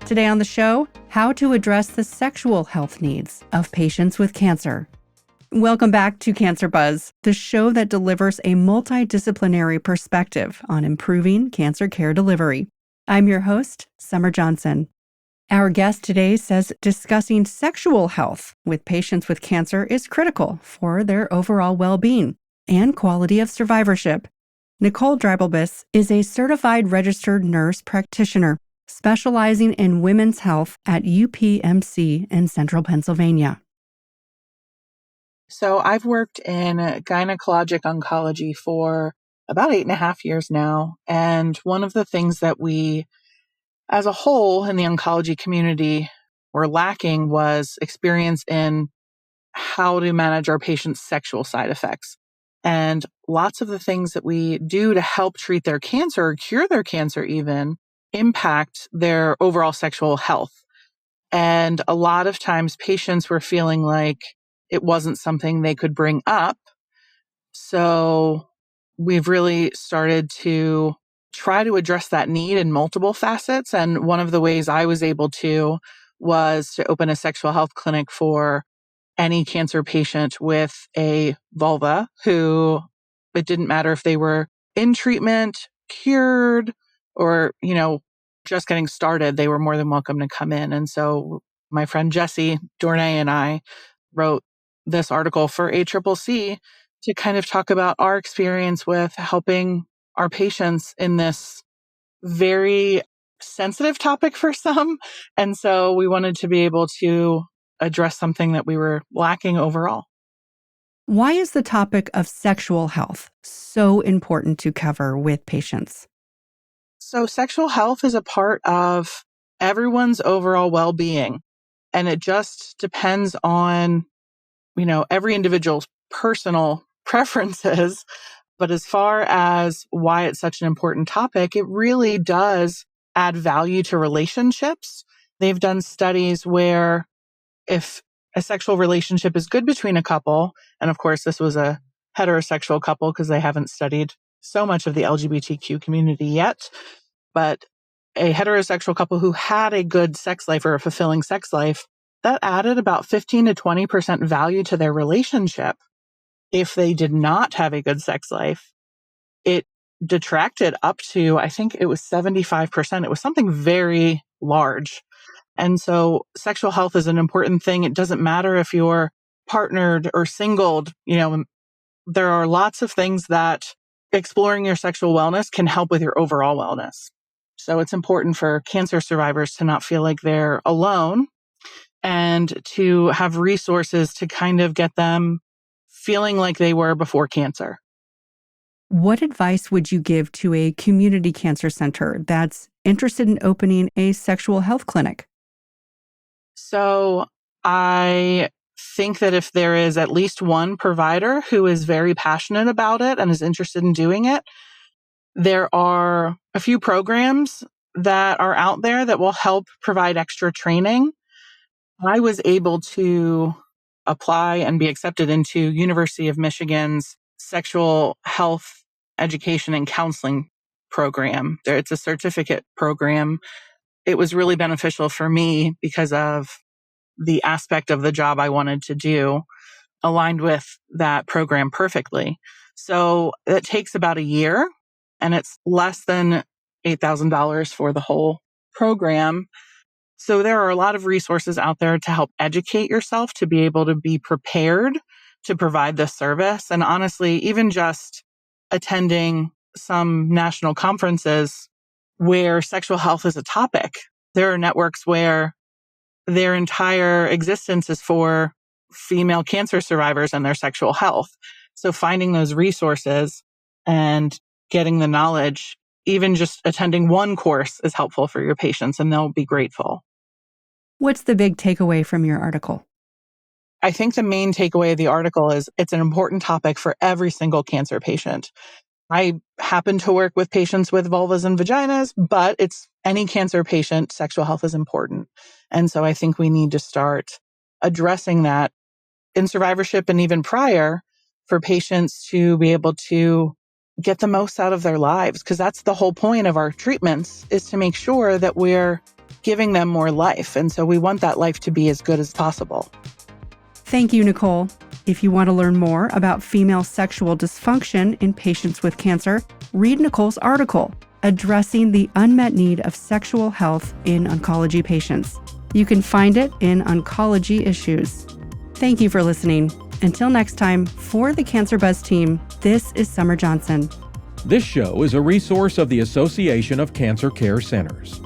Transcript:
Today on the show, how to address the sexual health needs of patients with cancer. Welcome back to Cancer Buzz, the show that delivers a multidisciplinary perspective on improving cancer care delivery. I'm your host, Summer Johnson. Our guest today says discussing sexual health with patients with cancer is critical for their overall well-being and quality of survivorship. Nicole Dreibelbis is a certified registered nurse practitioner specializing in women's health at UPMC in central Pennsylvania. So I've worked in gynecologic oncology for about 8.5 years now. And one of the things that we, as a whole in the oncology community, were lacking was experience in how to manage our patients' sexual side effects. And lots of the things that we do to help treat their cancer or cure their cancer even impact their overall sexual health. And a lot of times patients were feeling like it wasn't something they could bring up. So we've really started to try to address that need in multiple facets. And one of the ways I was able to was to open a sexual health clinic for any cancer patient with a vulva who it didn't matter if they were in treatment, cured, or, just getting started, they were more than welcome to come in. And so my friend Jessie Dornay and I wrote this article for ACCC to kind of talk about our experience with helping our patients in this very sensitive topic for some. And so we wanted to be able to address something that we were lacking overall. Why is the topic of sexual health so important to cover with patients? So sexual health is a part of everyone's overall well-being, and it just depends on, every individual's personal preferences. But as far as why it's such an important topic, it really does add value to relationships. They've done studies where if a sexual relationship is good between a couple, and of course this was a heterosexual couple because they haven't studied so much of the LGBTQ community yet, but a heterosexual couple who had a good sex life or a fulfilling sex life, that added about 15 to 20% value to their relationship. If they did not have a good sex life, it detracted up to, I think it was 75%. It was something very large. And so sexual health is an important thing. It doesn't matter if you're partnered or singled. There are lots of things that exploring your sexual wellness can help with your overall wellness. So it's important for cancer survivors to not feel like they're alone and to have resources to kind of get them feeling like they were before cancer. What advice would you give to a community cancer center that's interested in opening a sexual health clinic? So I think that if there is at least one provider who is very passionate about it and is interested in doing it, there are a few programs that are out there that will help provide extra training. I was able to apply and be accepted into University of Michigan's sexual health education and counseling program. It's a certificate program. It was really beneficial for me because of the aspect of the job I wanted to do aligned with that program perfectly. So it takes about a year, and it's less than $8,000 for the whole program. So there are a lot of resources out there to help educate yourself to be able to be prepared to provide this service. And honestly, even just attending some national conferences where sexual health is a topic, there are networks where their entire existence is for female cancer survivors and their sexual health. So finding those resources and getting the knowledge, even just attending one course is helpful for your patients, and they'll be grateful. What's the big takeaway from your article? I think the main takeaway of the article is it's an important topic for every single cancer patient. I happen to work with patients with vulvas and vaginas, but it's any cancer patient, sexual health is important. And so I think we need to start addressing that in survivorship and even prior for patients to be able to get the most out of their lives, because that's the whole point of our treatments, is to make sure that we're giving them more life. And so we want that life to be as good as possible. Thank you, Nicole. If you want to learn more about female sexual dysfunction in patients with cancer, read Nicole's article, Addressing the Unmet Need of Sexual Health in Oncology Patients. You can find it in Oncology Issues. Thank you for listening. Until next time, for the Cancer Buzz team, this is Summer Johnson. This show is a resource of the Association of Cancer Care Centers.